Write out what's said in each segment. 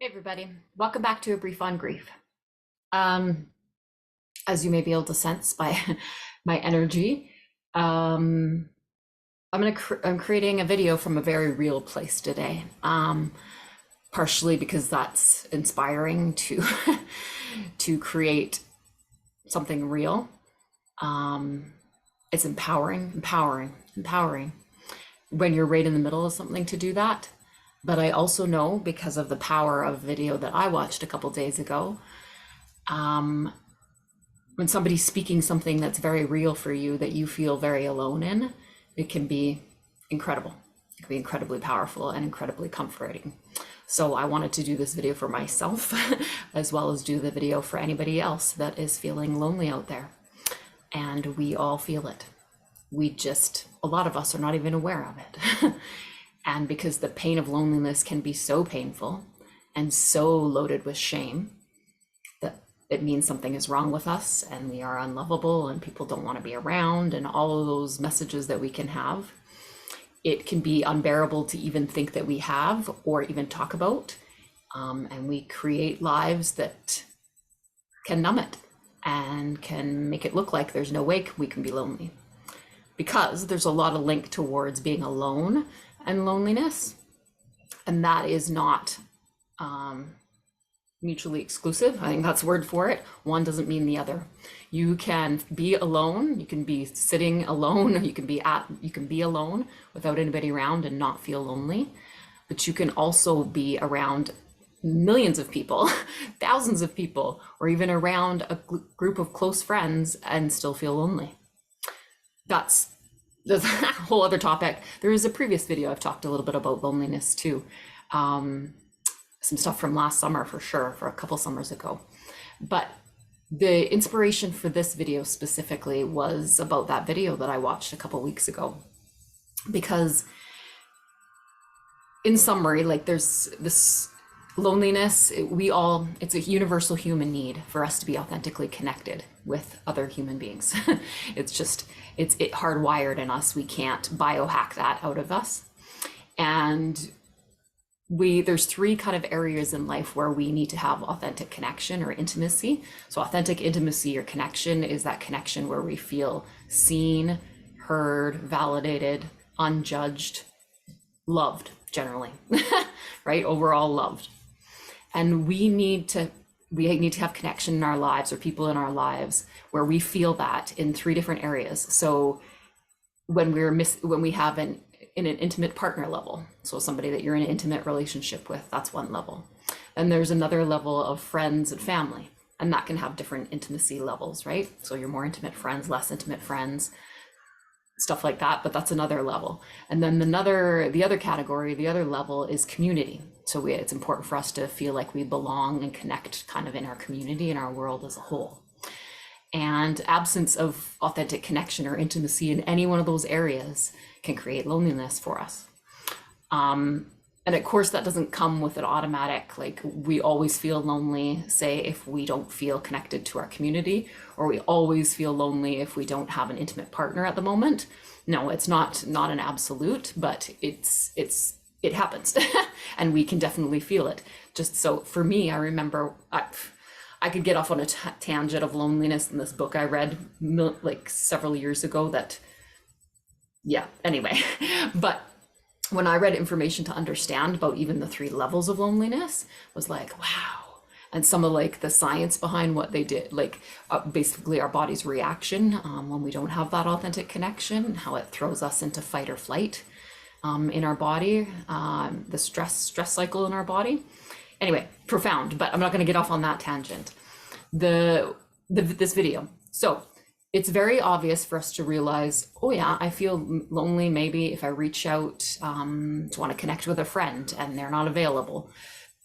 Hey everybody, welcome back to A Brief on Grief. Um, as you may be able to sense by my energy, um, I'm creating a video from a very real place today. Partially because that's inspiring to to create something real. It's empowering when you're right in the middle of something to do that. But I also know, because of the power of video that I watched a couple days ago, when somebody's speaking something that's very real for you, that you feel very alone in, it can be incredible. It can be incredibly powerful and incredibly comforting. So I wanted to do this video for myself, as well as do the video for anybody else that is feeling lonely out there. And we all feel it. A lot of us are not even aware of it. And because the pain of loneliness can be so painful and so loaded with shame, that it means something is wrong with us and we are unlovable and people don't want to be around, and all of those messages that we can have, it can be unbearable to even think that we have or even talk about. And we create lives that can numb it and can make it look like there's no way we can be lonely. Because there's a lot of link towards being alone and loneliness, and that is not mutually exclusive. I think that's the word for it. One doesn't mean the other. You can be alone, you can be sitting alone, you can be alone without anybody around and not feel lonely, but you can also be around millions of people, thousands of people, or even around a group of close friends and still feel lonely. That's a whole other topic. There is a previous video I've talked a little bit about loneliness too. Some stuff from last summer for sure, for a couple summers ago. But the inspiration for this video specifically was about that video that I watched a couple weeks ago. Because in summary, like, there's this loneliness, it's a universal human need for us to be authentically connected with other human beings. It's hardwired in us. We can't biohack that out of us. And there's three kind of areas in life where we need to have authentic connection or intimacy. So authentic intimacy or connection is that connection where we feel seen, heard, validated, unjudged, loved, generally, right? Overall loved. And we need to have connection in our lives, or people in our lives, where we feel that in three different areas. So when we have in an intimate partner level, so somebody that you're in an intimate relationship with, that's one level. Then there's another level of friends and family, and that can have different intimacy levels, right? So you're more intimate friends, less intimate friends, stuff like that, but that's another level. And then the other category, the other level is community. So it's important for us to feel like we belong and connect kind of in our community, in our world as a whole. And absence of authentic connection or intimacy in any one of those areas can create loneliness for us. And of course, that doesn't come with an automatic, like, we always feel lonely, say, if we don't feel connected to our community, or we always feel lonely if we don't have an intimate partner at the moment. No, it's not an absolute, but it happens. And we can definitely feel it. Just so for me, I remember I could get off on a tangent of loneliness in this book I read like several years ago anyway. But when I read information to understand about even the three levels of loneliness, was like, wow. And some of like the science behind what they did, like basically our body's reaction when we don't have that authentic connection, how it throws us into fight or flight in our body, the stress cycle in our body. Anyway, profound, but I'm not going to get off on that tangent. This video. So it's very obvious for us to realize, oh yeah, I feel lonely maybe if I reach out to want to connect with a friend and they're not available.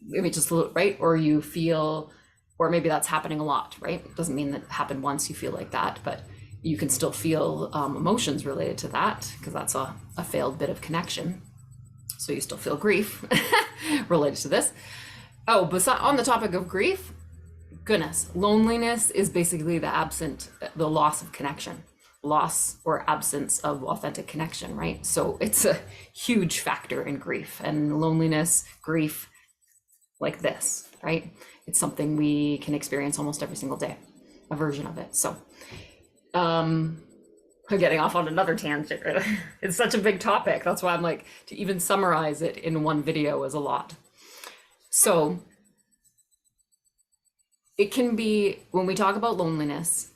Maybe just a little, right? Or you feel, or maybe that's happening a lot, right? It doesn't mean that it happened once you feel like that, but you can still feel emotions related to that, because that's a failed bit of connection. So you still feel grief related to this. Oh, but on the topic of grief, goodness, loneliness is basically the loss of connection, loss or absence of authentic connection, right? So it's a huge factor in grief, and loneliness, grief, like this, right? It's something we can experience almost every single day, a version of it. So I'm getting off on another tangent. It's such a big topic. That's why I'm like, to even summarize it in one video is a lot. So it can be, when we talk about loneliness,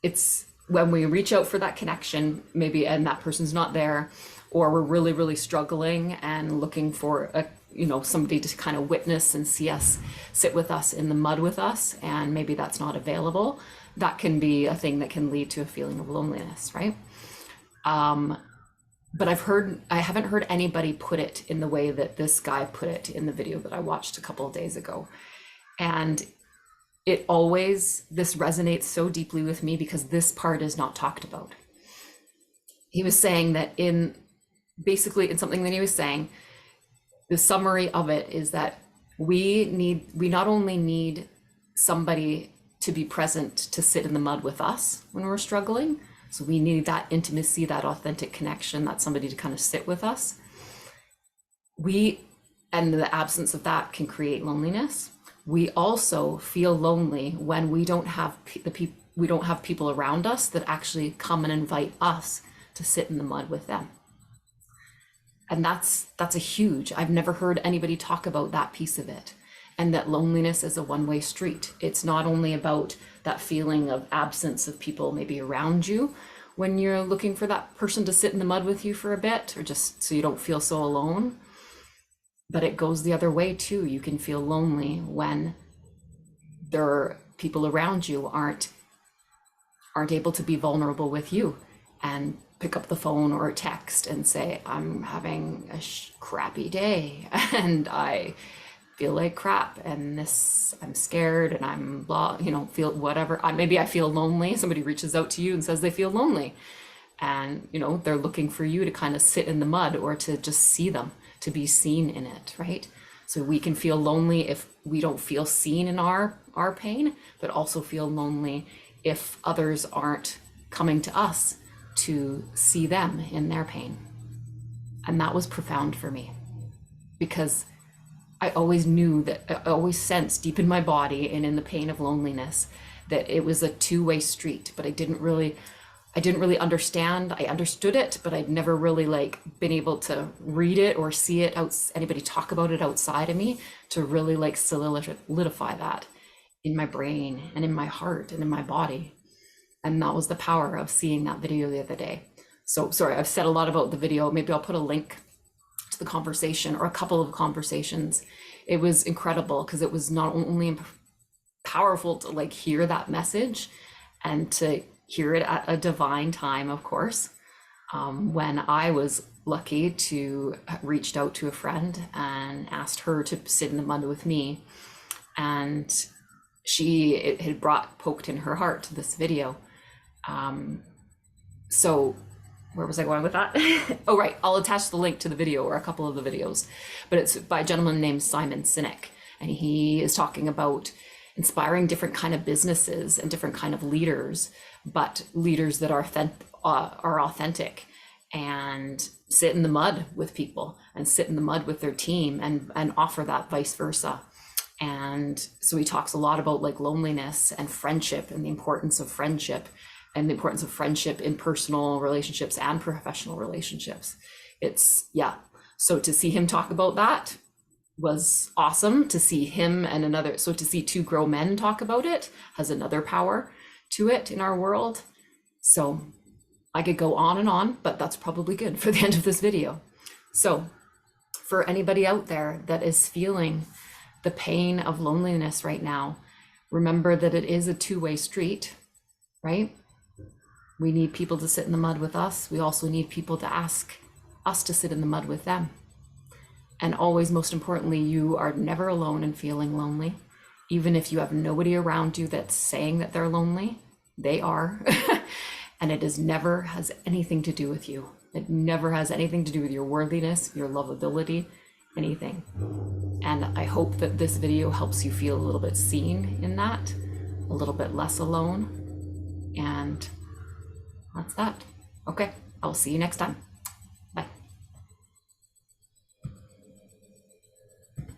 it's when we reach out for that connection, maybe, and that person's not there, or we're really, really struggling and looking for a, somebody to kind of witness and see us, sit with us in the mud with us, and maybe that's not available. That can be a thing that can lead to a feeling of loneliness, right? But I haven't heard anybody put it in the way that this guy put it in the video that I watched a couple of days ago. And this resonates so deeply with me because this part is not talked about. He was saying that in something that he was saying, the summary of it is that we not only need somebody to be present to sit in the mud with us when we're struggling. So we need that intimacy, that authentic connection, that somebody to kind of sit with us. And the absence of that can create loneliness. We also feel lonely when we don't have people around us that actually come and invite us to sit in the mud with them. And that's I've never heard anybody talk about that piece of it. And that loneliness is a one-way street. It's not only about that feeling of absence of people maybe around you when you're looking for that person to sit in the mud with you for a bit, or just so you don't feel so alone, but it goes the other way too. You can feel lonely when there are people around you aren't able to be vulnerable with you and pick up the phone or text and say, I'm having a crappy day and I feel like crap and I'm scared and I'm blah, feel whatever. Maybe I feel lonely. Somebody reaches out to you and says they feel lonely, and they're looking for you to kind of sit in the mud or to just see them, to be seen in it, right? So we can feel lonely if we don't feel seen in our pain, but also feel lonely if others aren't coming to us to see them in their pain. And that was profound for me, because I always sensed deep in my body and in the pain of loneliness that it was a two-way street, but I didn't really understand. I understood it, but I'd never really been able to read it or see it anybody talk about it outside of me to really solidify that in my brain and in my heart and in my body. And that was the power of seeing that video the other day. So sorry, I've said a lot about the video. Maybe I'll put a link to the conversation or a couple of conversations. It was incredible because it was not only powerful to hear that message and to hear it at a divine time, of course, when I was lucky to reached out to a friend and asked her to sit in the mud with me, and it had poked in her heart this video. So where was I going with that? Oh, right. I'll attach the link to the video or a couple of the videos, but it's by a gentleman named Simon Sinek. And he is talking about inspiring different kind of businesses and different kind of leaders, but leaders that are authentic and sit in the mud with people and sit in the mud with their team and offer that vice versa. And so he talks a lot about loneliness and friendship and the importance of friendship and the importance of friendship in personal relationships and professional relationships. So to see him talk about that was awesome. To see him and to see two grown men talk about it has another power to it in our world. So I could go on and on, but that's probably good for the end of this video. So for anybody out there that is feeling the pain of loneliness right now, remember that it is a two-way street, right? We need people to sit in the mud with us. We also need people to ask us to sit in the mud with them. And always, most importantly, you are never alone in feeling lonely. Even if you have nobody around you that's saying that they're lonely, they are. And it never has anything to do with you. It never has anything to do with your worthiness, your lovability, anything. And I hope that this video helps you feel a little bit seen in that, a little bit less alone. And that's that. Okay, I'll see you next time.